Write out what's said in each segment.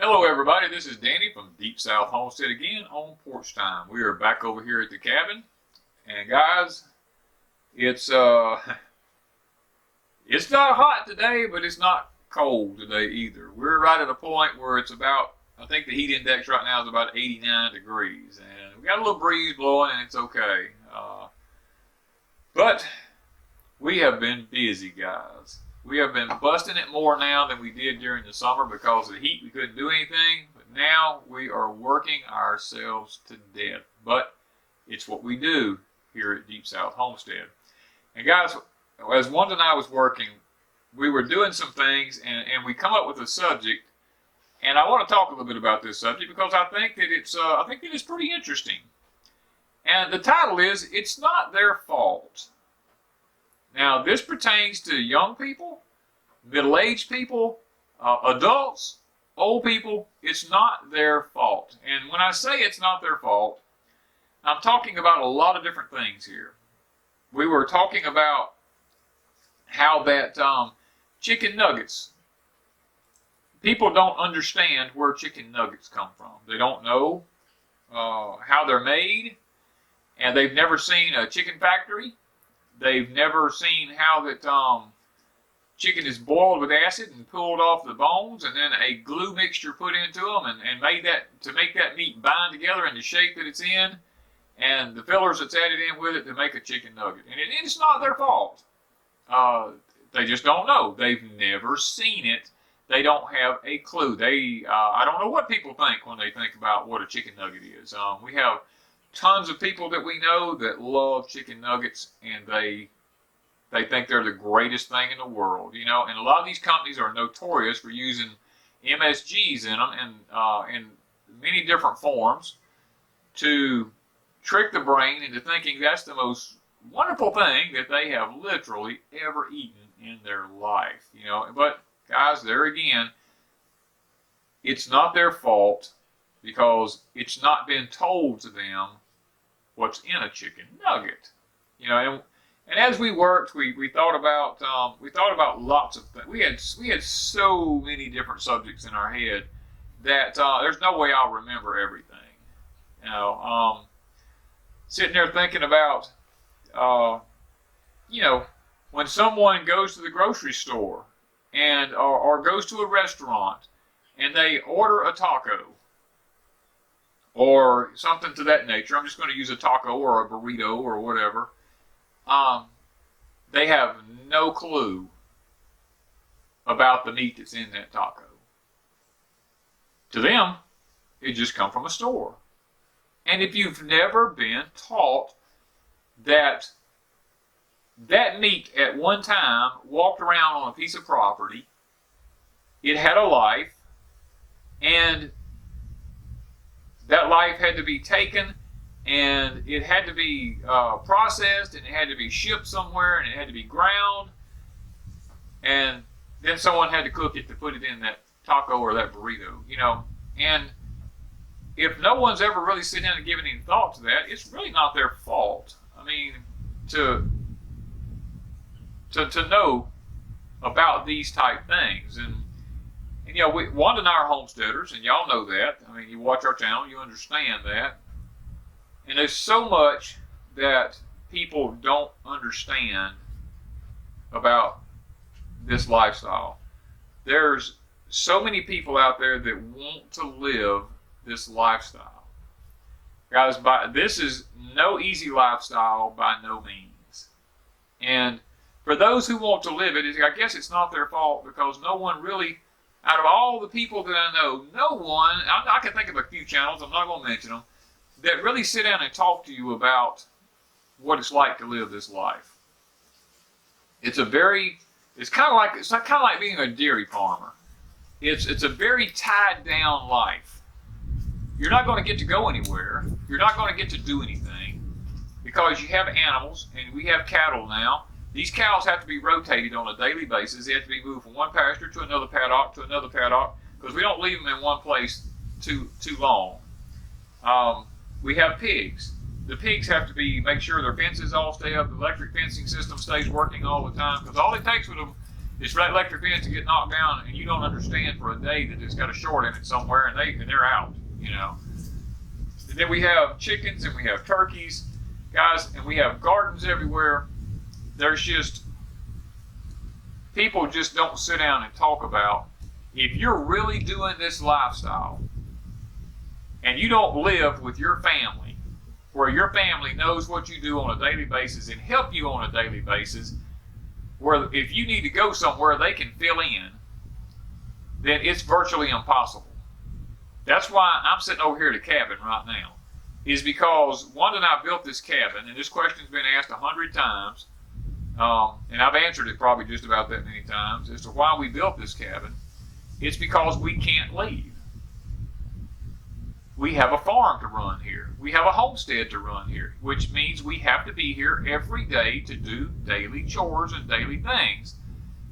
Hello everybody, this is Danny from Deepsouth Homestead again on Porch Time. We are back over here at the cabin, and guys, it's it's not hot today, but it's not cold today either. We're right at a point where it's about, I think the heat index right now is about 89 degrees, and we got a little breeze blowing and it's okay. But we have been busy, guys. We have been busting it more now than we did during the summer because of the heat. We couldn't do anything, but now we are working ourselves to death. But it's what we do here at Deepsouth Homestead. And guys, as Wanda and I was working, we were doing some things, and we come up with a subject, and I want to talk a little bit about this subject because I think that it's pretty interesting. And the title is "It's Not Their Fault." Now, this pertains to young people, middle-aged people, adults, old people. It's not their fault. And when I say it's not their fault, I'm talking about a lot of different things here. We were talking about how that chicken nuggets, people don't understand where chicken nuggets come from. They don't know how they're made, and they've never seen a chicken factory. They've never seen how that chicken is boiled with acid and pulled off the bones, and then a glue mixture put into them, and made that to make that meat bind together in the shape that it's in, and the fillers that's added in with it to make a chicken nugget. And it's not their fault. They just don't know. They've never seen it. They don't have a clue. I don't know what people think when they think about what a chicken nugget is. We have tons of people that we know that love chicken nuggets, and they think they're the greatest thing in the world, you know. And a lot of these companies are notorious for using MSGs in them and in many different forms to trick the brain into thinking that's the most wonderful thing that they have literally ever eaten in their life, you know. But guys, there again, it's not their fault, because it's not been told to them what's in a chicken nugget, you know. And as we worked, we thought about lots of things. We had so many different subjects in our head that there's no way I'll remember everything, you know. Sitting there thinking about, you know, when someone goes to the grocery store and or goes to a restaurant and they order a taco or something to that nature. I'm just going to use a taco or a burrito or whatever. They have no clue about the meat that's in that taco. To them, it just come from a store. And if you've never been taught that that meat at one time walked around on a piece of property, it had a life, and that life had to be taken, and it had to be processed, and it had to be shipped somewhere, and it had to be ground, and then someone had to cook it to put it in that taco or that burrito, you know. And if no one's ever really sit down and given any thought to that, it's really not their fault. I mean, to know about these type things. And you know, Wanda and I are homesteaders, and y'all know that. I mean, you watch our channel, you understand that. And there's so much that people don't understand about this lifestyle. There's so many people out there that want to live this lifestyle. Guys, this is no easy lifestyle by no means. And for those who want to live it, I guess it's not their fault, because no one really, out of all the people that I know, no one, I can think of a few channels, I'm not going to mention them, that really sit down and talk to you about what it's like to live this life. It's kind of like being a dairy farmer. It's a very tied down life. You're not going to get to go anywhere. You're not going to get to do anything, because you have animals, and we have cattle now. These cows have to be rotated on a daily basis. They have to be moved from one pasture to another paddock, because we don't leave them in one place too long. We have pigs. The pigs have to make sure their fences all stay up, the electric fencing system stays working all the time, because all it takes with them It's for that electric fence to get knocked down, and you don't understand for a day that it's got a short in it somewhere, and they're out, you know. And then we have chickens, and we have turkeys, guys, and we have gardens everywhere. There's just, people just don't sit down and talk about, if you're really doing this lifestyle, and you don't live with your family, where your family knows what you do on a daily basis and help you on a daily basis, where if you need to go somewhere they can fill in, then it's virtually impossible. That's why I'm sitting over here at a cabin right now, is because Wanda and I built this cabin, and this question's been asked 100 times, and I've answered it probably just about that many times as to why we built this cabin. It's because we can't leave. We have a farm to run here. We have a homestead to run here, which means we have to be here every day to do daily chores and daily things.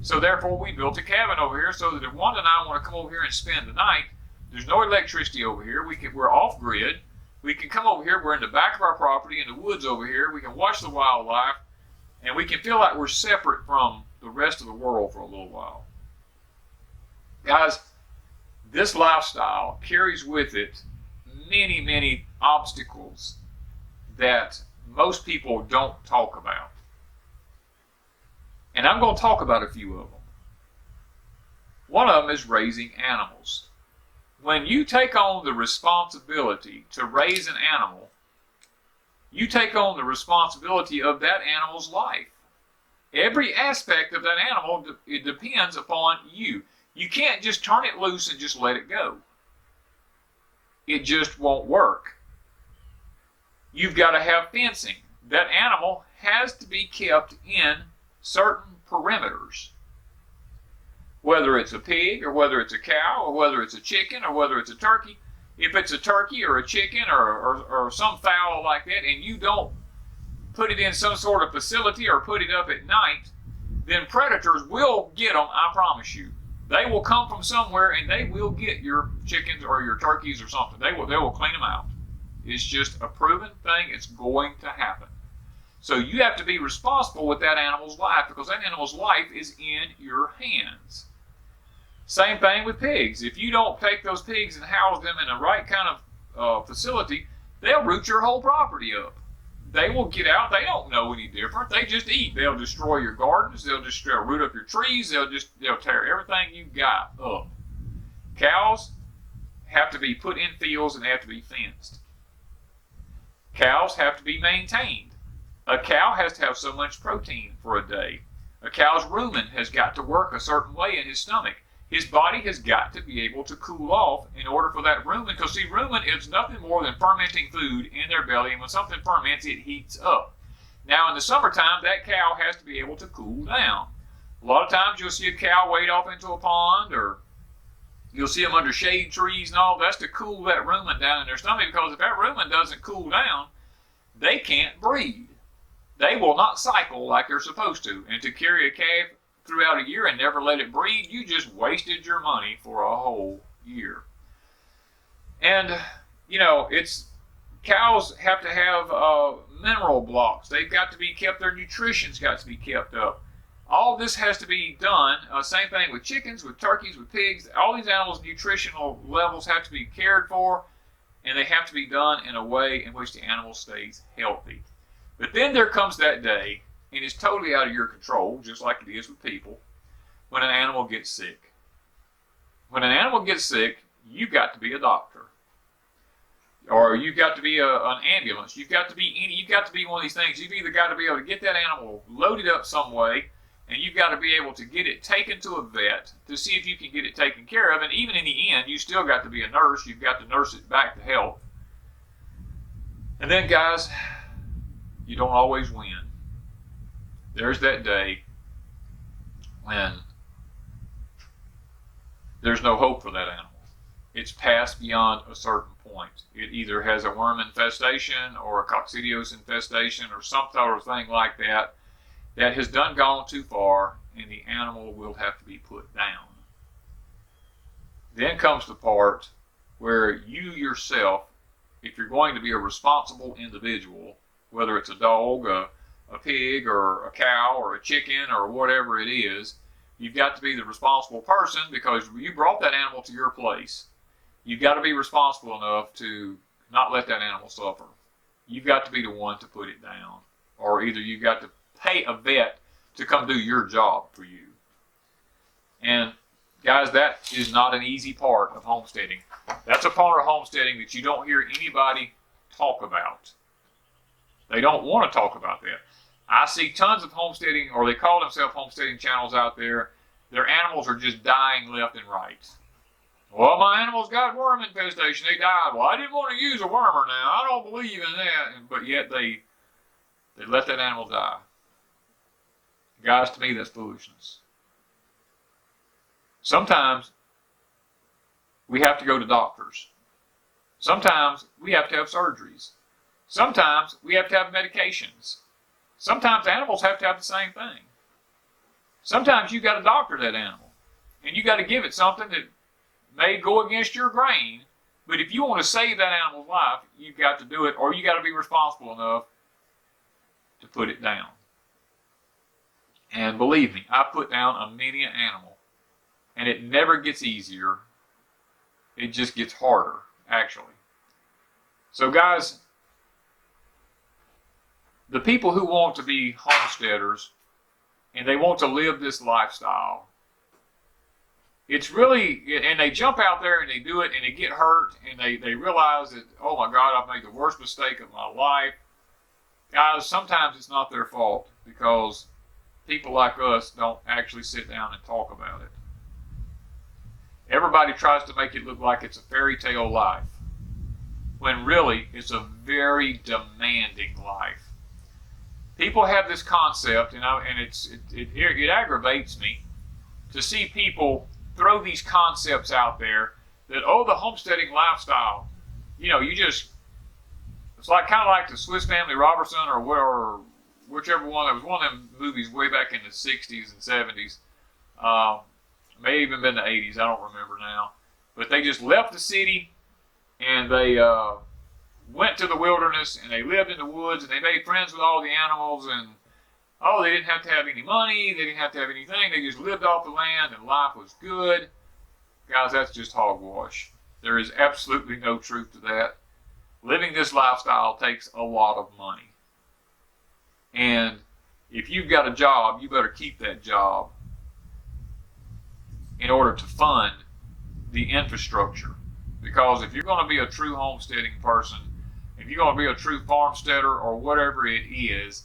So therefore, we built a cabin over here so that if Wanda and I want to come over here and spend the night, there's no electricity over here. We're off grid. We can come over here. We're in the back of our property in the woods over here. We can watch the wildlife, and we can feel like we're separate from the rest of the world for a little while. Guys, this lifestyle carries with it many, many obstacles that most people don't talk about. And I'm going to talk about a few of them. One of them is raising animals. When you take on the responsibility to raise an animal, you take on the responsibility of that animal's life. Every aspect of that animal, it depends upon you. You can't just turn it loose and just let it go. It just won't work. You've got to have fencing. That animal has to be kept in certain perimeters. Whether it's a pig, or whether it's a cow, or whether it's a chicken, or whether it's a turkey. If it's a turkey or a chicken or some fowl like that, and you don't put it in some sort of facility or put it up at night, then predators will get them, I promise you. They will come from somewhere and they will get your chickens or your turkeys or something. They will clean them out. It's just a proven thing. It's going to happen. So you have to be responsible with that animal's life, because that animal's life is in your hands. Same thing with pigs. If you don't take those pigs and house them in the right kind of facility, they'll root your whole property up. They will get out. They don't know any different. They just eat. They'll destroy your gardens. They'll just root up your trees. They'll tear everything you got up. Cows have to be put in fields and they have to be fenced. Cows have to be maintained. A cow has to have so much protein for a day. A cow's rumen has got to work a certain way in his stomach. His body has got to be able to cool off in order for that rumen, because see, rumen is nothing more than fermenting food in their belly, and when something ferments, it heats up. Now, in the summertime, that cow has to be able to cool down. A lot of times you'll see a cow wade off into a pond, or you'll see them under shade trees and all. That's to cool that rumen down in their stomach, because if that rumen doesn't cool down, they can't breed. They will not cycle like they're supposed to. And to carry a calf throughout a year and never let it breed, you just wasted your money for a whole year. And, you know, cows have to have mineral blocks. They've got to be kept, their nutrition's got to be kept up. All this has to be done. Same thing with chickens, with turkeys, with pigs. All these animals' nutritional levels have to be cared for, and they have to be done in a way in which the animal stays healthy. But then there comes that day, and it's totally out of your control, just like it is with people, when an animal gets sick. When an animal gets sick, you've got to be a doctor. Or you've got to be an ambulance. You've got to be one of these things. You've either got to be able to get that animal loaded up some way, and you've got to be able to get it taken to a vet to see if you can get it taken care of. And even in the end, you still got to be a nurse. You've got to nurse it back to health. And then, guys, you don't always win. There's that day when there's no hope for that animal. It's passed beyond a certain point. It either has a worm infestation or a coccidios infestation or some sort of thing like that that has gone too far, and the animal will have to be put down. Then comes the part where you yourself, if you're going to be a responsible individual, whether it's a dog, a pig, or a cow, or a chicken, or whatever it is, You've got to be the responsible person because you brought that animal to your place. You've got to be responsible enough to not let that animal suffer. You've got to be the one to put it down. Or either you've got to pay a vet to come do your job for you. And guys, that is not an easy part of homesteading. That's a part of homesteading that you don't hear anybody talk about. They don't want to talk about that. I see tons of homesteading, or they call themselves homesteading channels out there. Their animals are just dying left and right. Well, my animals got worm infestation. They died. Well, I didn't want to use a wormer now. I don't believe in that. But yet they let that animal die. Guys, to me, that's foolishness. Sometimes we have to go to doctors. Sometimes we have to have surgeries. Sometimes we have to have medications. Sometimes animals have to have the same thing. Sometimes you got to doctor that animal. And you got to give it something that may go against your grain. But if you want to save that animal's life, you've got to do it, or you got to be responsible enough to put it down. And believe me, I put down many an animal. And it never gets easier. It just gets harder, actually. So guys, the people who want to be homesteaders and they want to live this lifestyle, it's really, and they jump out there and they do it and they get hurt and they realize that, oh my God, I've made the worst mistake of my life. Guys, sometimes it's not their fault because people like us don't actually sit down and talk about it. Everybody tries to make it look like it's a fairy tale life, when really it's a very demanding life. People have this concept, and it aggravates me to see people throw these concepts out there that, oh, the homesteading lifestyle, it's like kind of like the Swiss Family Robinson or whichever one. There was one of them movies way back in the 60s and 70s. May have even been the 80s, I don't remember now. But they just left the city and they went to the wilderness and they lived in the woods and they made friends with all the animals and, oh, they didn't have to have any money, they didn't have to have anything, they just lived off the land and life was good. Guys, that's just hogwash. There is absolutely no truth to that. Living this lifestyle takes a lot of money. And if you've got a job, you better keep that job in order to fund the infrastructure. Because if you're going to be a true homesteading person, if you're going to be a true farmsteader or whatever it is,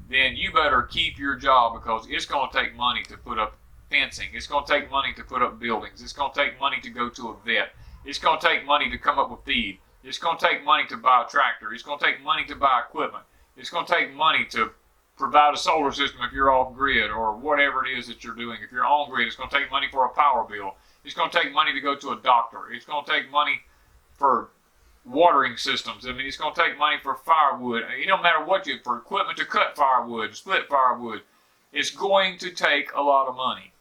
then you better keep your job because it's going to take money to put up fencing. It's going to take money to put up buildings. It's going to take money to go to a vet. It's going to take money to come up with feed. It's going to take money to buy a tractor. It's going to take money to buy equipment. It's going to take money to provide a solar system if you're off grid or whatever it is that you're doing. If you're on grid, it's going to take money for a power bill. It's going to take money to go to a doctor. It's going to take money for watering systems. I mean, it's going to take money for firewood. It don't matter what for equipment to cut firewood, split firewood. It's going to take a lot of money.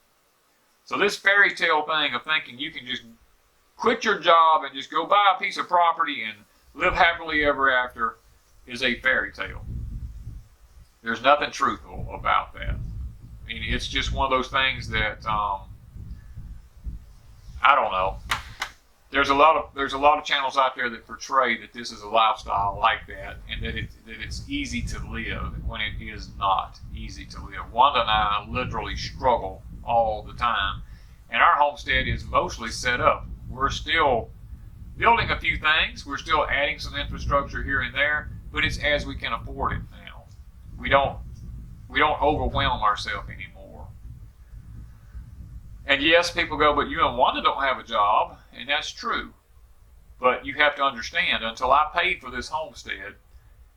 So this fairy tale thing of thinking you can just quit your job and just go buy a piece of property and live happily ever after is a fairy tale. There's nothing truthful about that. I mean, it's just one of those things that I don't know. There's a lot of channels out there that portray that this is a lifestyle like that, and that it's easy to live when it is not easy to live. Wanda and I literally struggle all the time, and our homestead is mostly set up. We're still building a few things. We're still adding some infrastructure here and there, but it's as we can afford it now. We don't overwhelm ourselves anymore. And yes, people go, but you and Wanda don't have a job, and that's true. But you have to understand, until I paid for this homestead,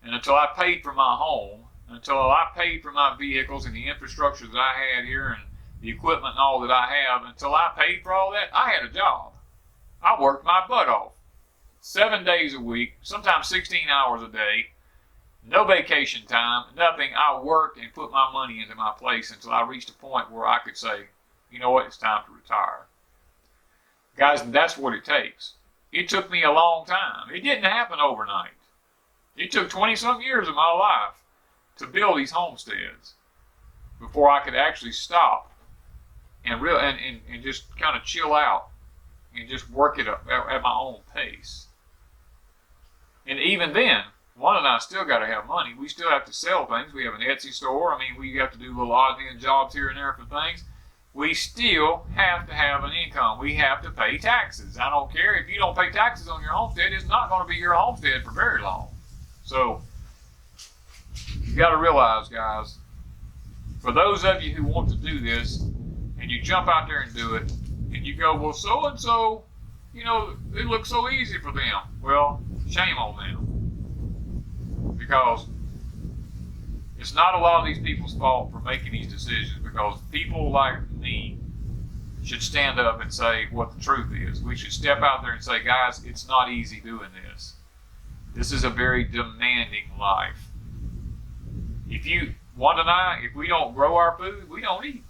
and until I paid for my home, until I paid for my vehicles and the infrastructure that I had here and the equipment and all that I have, until I paid for all that, I had a job. I worked my butt off. 7 days a week, sometimes 16 hours a day, no vacation time, nothing. I worked and put my money into my place until I reached a point where I could say, you know what, it's time to retire. Guys, that's what it takes. It took me a long time. It didn't happen overnight. It took 20-some years of my life to build these homesteads before I could actually stop and just kind of chill out and just work it up at my own pace. And even then, Wanda and I still got to have money. We still have to sell things. We have an Etsy store. I mean, we have to do little odd jobs here and there for things. We still have to have an income. We have to pay taxes. I don't care if you don't pay taxes on your homestead. It's not going to be your homestead for very long. So you got to realize, guys, for those of you who want to do this and you jump out there and do it and you go, well, so and so, you know, it looks so easy for them. Well, shame on them, because it's not a lot of these people's fault for making these decisions, because people like me should stand up and say what the truth is. We should step out there and say, guys, it's not easy doing this. This is a very demanding life. If you, Wanda and I, if we don't grow our food, we don't eat.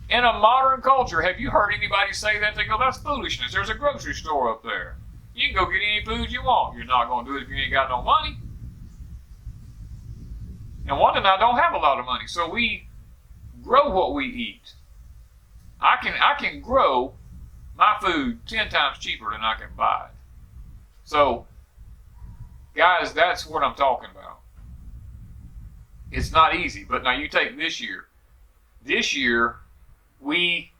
In a modern culture, have you heard anybody say that? They go, that's foolishness. There's a grocery store up there. You can go get any food you want. You're not going to do it if you ain't got no money. And Wanda and I don't have a lot of money, so we grow what we eat. I can grow my food 10 times cheaper than I can buy it. So, guys, that's what I'm talking about. It's not easy, but now you take this year. This year, we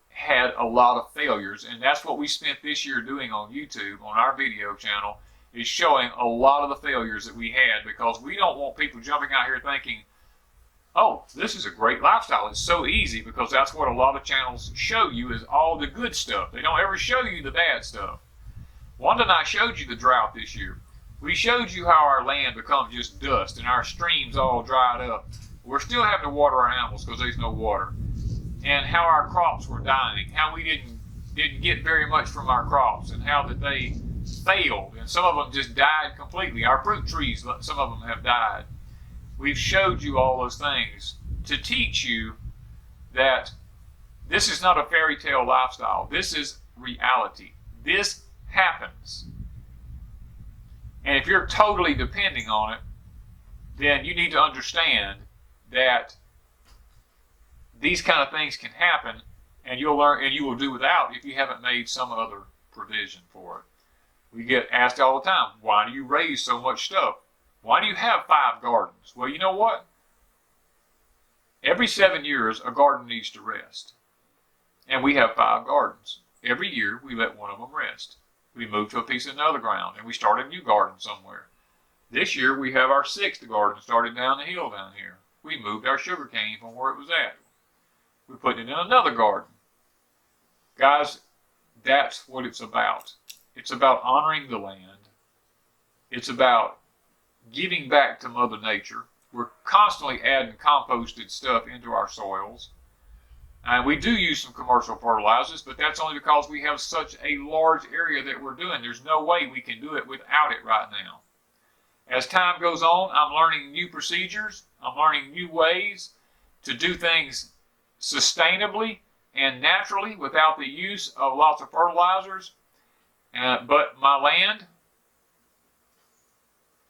had a lot of failures, and that's what we spent this year doing on YouTube, on our video channel, is showing a lot of the failures that we had, because we don't want people jumping out here thinking, oh, this is a great lifestyle. It's so easy, because that's what a lot of channels show you, is all the good stuff. They don't ever show you the bad stuff. Wanda and I showed you the drought this year. We showed you how our land becomes just dust and our streams all dried up. We're still having to water our animals because there's no water. And how our crops were dying, how we didn't get very much from our crops, and how that they failed, and some of them just died completely. Our fruit trees, some of them have died. We've showed you all those things to teach you that this is not a fairy tale lifestyle. This is reality. This happens. And if you're totally depending on it, then you need to understand that these kind of things can happen, and you'll learn, and you will do without if you haven't made some other provision for it. We get asked all the time, why do you raise so much stuff? Why do you have 5 gardens? Well, you know what? Every 7 years, a garden needs to rest. And we have 5 gardens. Every year, we let one of them rest. We move to a piece of another ground, and we start a new garden somewhere. This year, we have our 6th garden started down the hill down here. We moved our sugar cane from where it was at. We put it in another garden. Guys, that's what it's about. It's about honoring the land. It's about giving back to Mother Nature. We're constantly adding composted stuff into our soils. And we do use some commercial fertilizers, but that's only because we have such a large area that we're doing. There's no way we can do it without it right now. As time goes on, I'm learning new procedures. I'm learning new ways to do things sustainably and naturally without the use of lots of fertilizers. But my land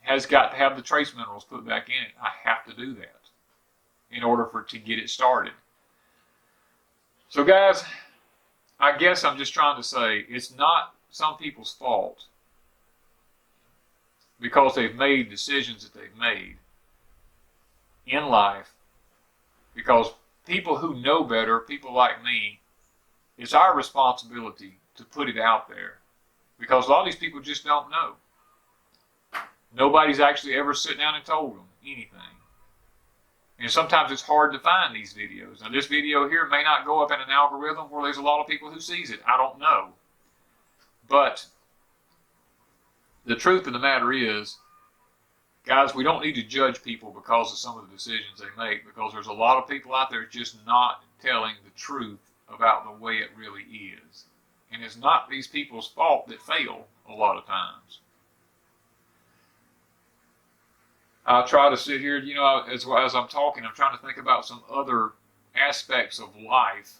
has got to have the trace minerals put back in it. I have to do that in order to get it started. So guys, I guess I'm just trying to say it's not some people's fault because they've made decisions that they've made in life, because people who know better, people like me, it's our responsibility to put it out there, because a lot of these people just don't know. Nobody's actually ever sit down and told them anything. And sometimes it's hard to find these videos. Now this video here may not go up in an algorithm where there's a lot of people who sees it. I don't know. But the truth of the matter is, guys, we don't need to judge people because of some of the decisions they make, because there's a lot of people out there just not telling the truth about the way it really is. And it's not these people's fault that fail a lot of times. I try to sit here, you know, as I'm talking, I'm trying to think about some other aspects of life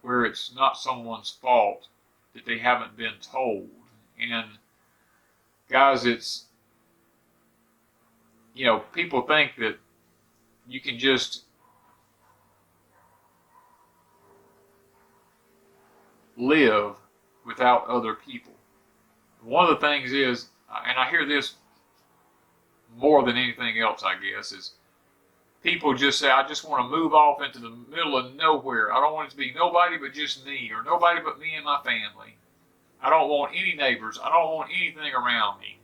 where it's not someone's fault that they haven't been told. And guys, it's, you know, people think that you can just live without other people. One of the things is, and I hear this more than anything else, I guess, is people just say, I just want to move off into the middle of nowhere. I don't want it to be nobody but just me, or nobody but me and my family. I don't want any neighbors. I don't want anything around me.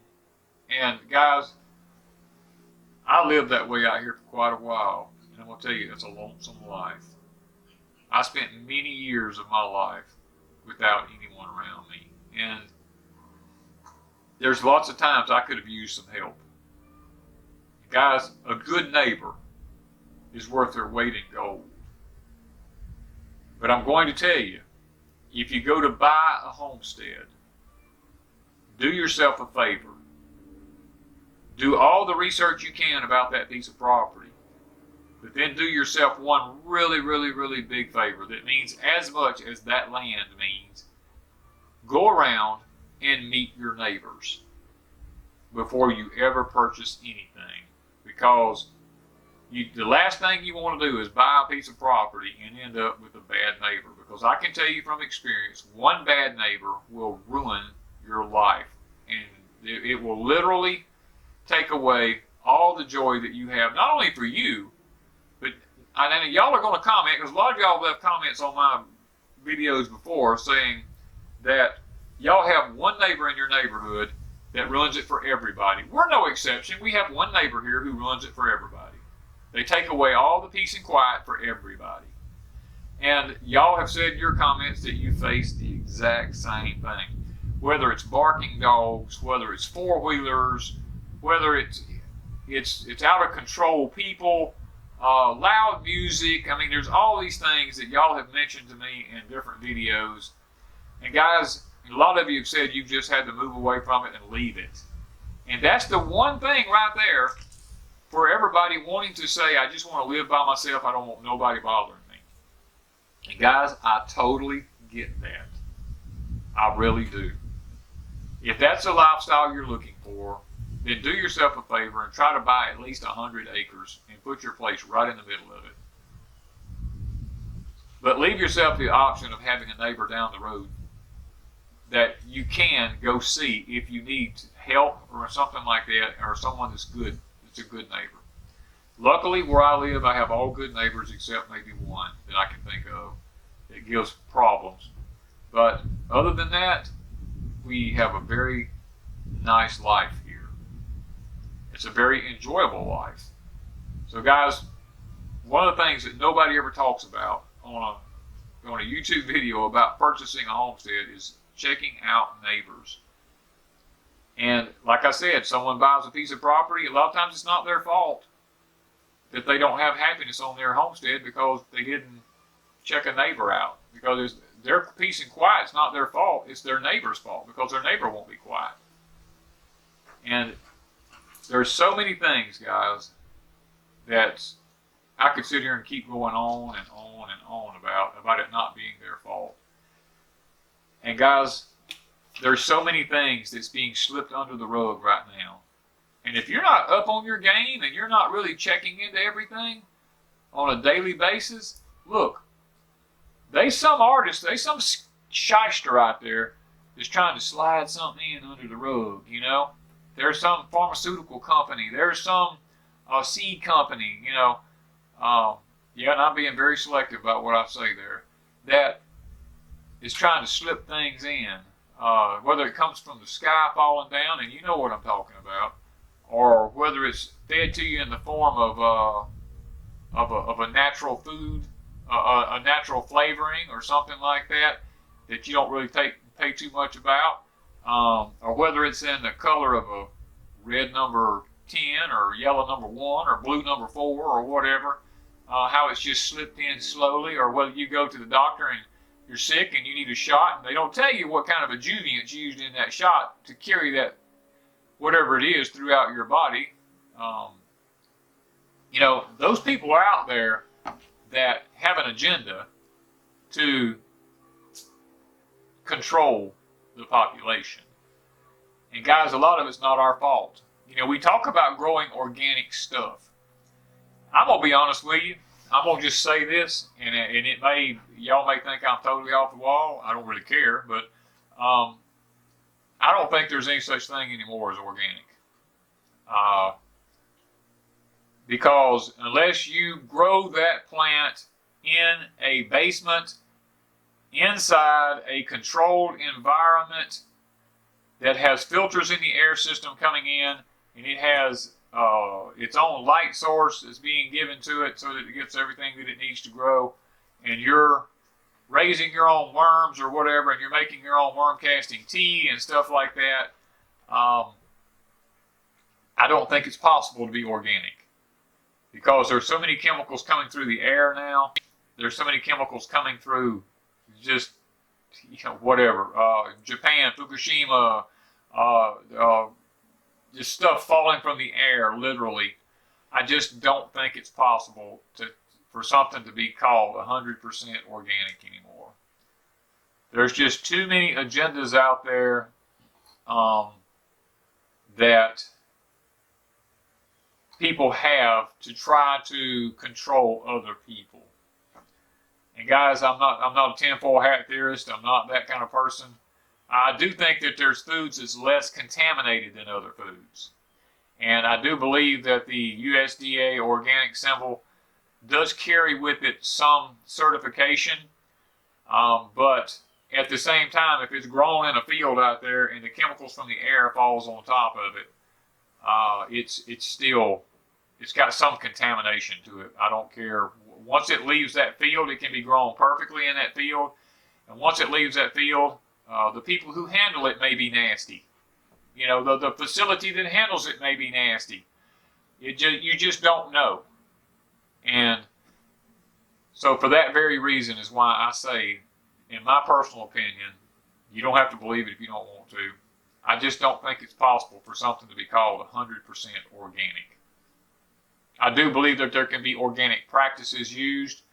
And guys, I lived that way out here for quite a while. And I'm going to tell you, it's a lonesome life. I spent many years of my life without anyone around me. And there's lots of times I could have used some help. Guys, a good neighbor is worth their weight in gold. But I'm going to tell you, if you go to buy a homestead, do yourself a favor. Do all the research you can about that piece of property. But then do yourself one really, really, really big favor that means as much as that land means. Go around and meet your neighbors before you ever purchase anything. Because the last thing you want to do is buy a piece of property and end up with a bad neighbor. Because I can tell you from experience, one bad neighbor will ruin your life. And it will literally take away all the joy that you have, not only for you, but and y'all are going to comment, because a lot of y'all left comments on my videos before saying that y'all have one neighbor in your neighborhood that ruins it for everybody. We're no exception. We have one neighbor here who ruins it for everybody. They take away all the peace and quiet for everybody. And y'all have said in your comments that you face the exact same thing. Whether it's barking dogs, whether it's four-wheelers, whether it's out of control people, loud music. I mean, there's all these things that y'all have mentioned to me in different videos. And guys, a lot of you have said you've just had to move away from it and leave it. And that's the one thing right there for everybody wanting to say, I just want to live by myself. I don't want nobody bothering me. And guys, I totally get that. I really do. If that's the lifestyle you're looking for, then do yourself a favor and try to buy at least 100 acres and put your place right in the middle of it. But leave yourself the option of having a neighbor down the road that you can go see if you need help or something like that, or someone that's good, that's a good neighbor. Luckily, where I live, I have all good neighbors except maybe one that I can think of that gives problems. But other than that, we have a very nice life here. It's a very enjoyable life. So guys, one of the things that nobody ever talks about on a YouTube video about purchasing a homestead is checking out neighbors. And like I said, someone buys a piece of property, a lot of times it's not their fault that they don't have happiness on their homestead because they didn't check a neighbor out. Because their peace and quiet's not their fault, it's their neighbor's fault because their neighbor won't be quiet. And there's so many things, guys, that I could sit here and keep going on and on and on about it not being their fault. And guys, there's so many things that's being slipped under the rug right now. And if you're not up on your game and you're not really checking into everything on a daily basis, look, there's some artist, there's some shyster out there that's trying to slide something in under the rug, you know. There's some pharmaceutical company, there's some seed company, you know. Yeah, and I'm being very selective about what I say there, that is trying to slip things in, whether it comes from the sky falling down, and you know what I'm talking about, or whether it's fed to you in the form of a natural food, a natural flavoring or something like that you don't really pay too much about, or whether it's in the color of a red number 10 or yellow number 1 or blue number 4 or whatever, how it's just slipped in slowly, or whether you go to the doctor and you're sick and you need a shot and they don't tell you what kind of adjuvant's used in that shot to carry that whatever it is throughout your body. You know, those people are out there that have an agenda to control the population. And guys, a lot of it's not our fault. You know, we talk about growing organic stuff. I'm going to be honest with you. I'm gonna just say this, and it may, y'all may think I'm totally off the wall. I don't really care, but I don't think there's any such thing anymore as organic. Because unless you grow that plant in a basement, inside a controlled environment that has filters in the air system coming in, and it has its own light source that's being given to it so that it gets everything that it needs to grow, and you're raising your own worms or whatever, and you're making your own worm casting tea and stuff like that, I don't think it's possible to be organic, because there's so many chemicals coming through the air now. There's so many chemicals coming through just, whatever, Japan, Fukushima, just stuff falling from the air, literally. I just don't think it's possible for something to be called 100% organic anymore. There's just too many agendas out there that people have to try to control other people. And guys, I'm not a tinfoil hat theorist. I'm not that kind of person. I do think that there's foods that's less contaminated than other foods. And I do believe that the USDA organic symbol does carry with it some certification. But at the same time, if it's grown in a field out there and the chemicals from the air falls on top of it, it's got some contamination to it. I don't care. Once it leaves that field, it can be grown perfectly in that field. And once it leaves that field, the people who handle it may be nasty. The facility that handles it may be nasty. You just don't know. And so for that very reason is why I say, in my personal opinion, you don't have to believe it if you don't want to. I just don't think it's possible for something to be called 100% organic. I do believe that there can be organic practices used,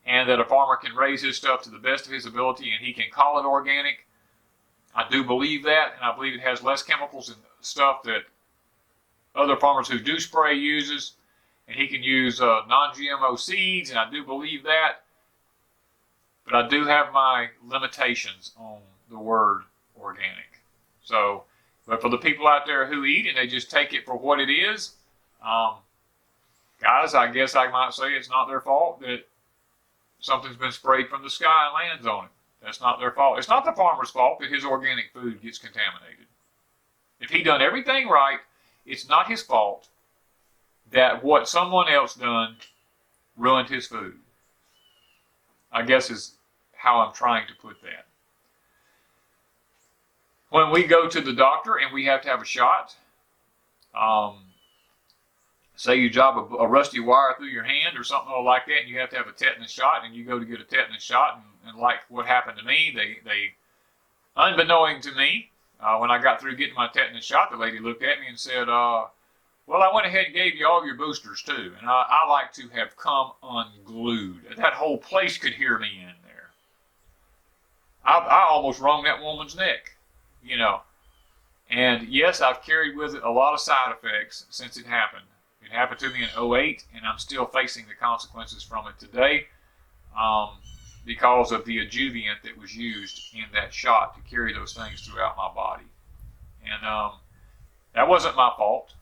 and that a farmer can raise his stuff to the best of his ability and he can call it organic. I do believe that, and I believe it has less chemicals and stuff that other farmers who do spray uses, and he can use non-GMO seeds, and I do believe that. But I do have my limitations on the word organic. So, but for the people out there who eat and they just take it for what it is, guys, I guess I might say it's not their fault that something's been sprayed from the sky and lands on it. That's not their fault. It's not the farmer's fault that his organic food gets contaminated. If he done everything right, it's not his fault that what someone else done ruined his food. I guess is how I'm trying to put that. When we go to the doctor and we have to have a shot, say you job a rusty wire through your hand or something like that, and you have to have a tetanus shot, and you go to get a tetanus shot, and like what happened to me, they unbeknown to me, when I got through getting my tetanus shot, the lady looked at me and said, well, I went ahead and gave you all your boosters too, and I like to have come unglued. That whole place could hear me in there. I almost wrung that woman's neck, And yes, I've carried with it a lot of side effects since it happened. It happened to me in 2008, and I'm still facing the consequences from it today because of the adjuvant that was used in that shot to carry those things throughout my body. And that wasn't my fault.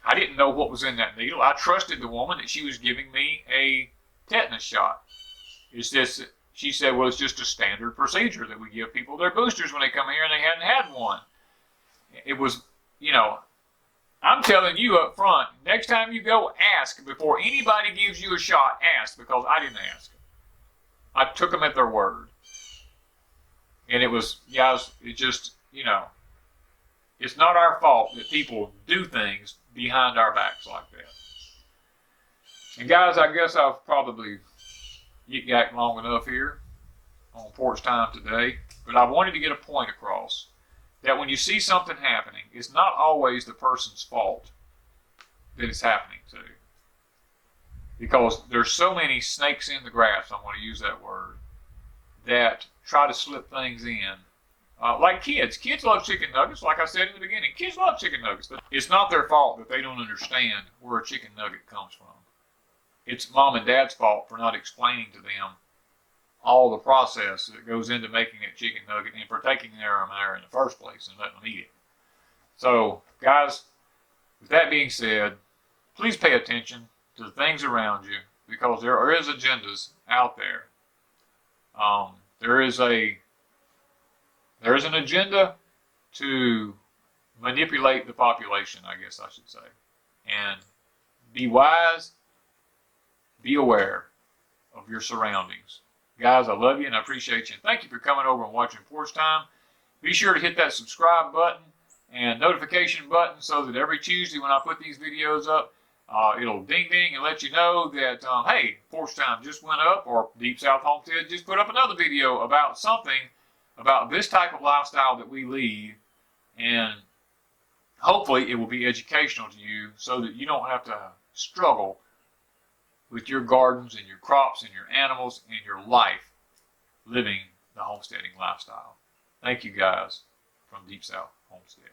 I didn't know what was in that needle. I trusted the woman that she was giving me a tetanus shot. It's just, she said, well, it's just a standard procedure that we give people their boosters when they come here and they hadn't had one. It was, I'm telling you up front, next time you go, ask before anybody gives you a shot. Ask, because I didn't ask. I took them at their word. And it was, guys, it just, it's not our fault that people do things behind our backs like that. And guys, I guess I've probably yik-yak long enough here on Porch Time today, but I wanted to get a point across that when you see something happening, it's not always the person's fault that it's happening to. Because there's so many snakes in the grass, I'm going to use that word, that try to slip things in. Like kids. Kids love chicken nuggets, like I said in the beginning. Kids love chicken nuggets, but it's not their fault that they don't understand where a chicken nugget comes from. it's mom and dad's fault for not explaining to them all the process that goes into making a chicken nugget and for taking them there in the first place and letting them eat it. So, guys, with that being said, please pay attention to the things around you because there is agendas out there. There is an agenda to manipulate the population, I guess I should say. And be wise, be aware of your surroundings. Guys, I love you and I appreciate you. And thank you for coming over and watching Porch Time. Be sure to hit that subscribe button and notification button so that every Tuesday when I put these videos up, it'll ding ding and let you know that, hey, Porch Time just went up, or Deepsouth Homestead just put up another video about something, about this type of lifestyle that we lead, and hopefully it will be educational to you so that you don't have to struggle with your gardens and your crops and your animals and your life living the homesteading lifestyle. Thank you guys from Deepsouth Homestead.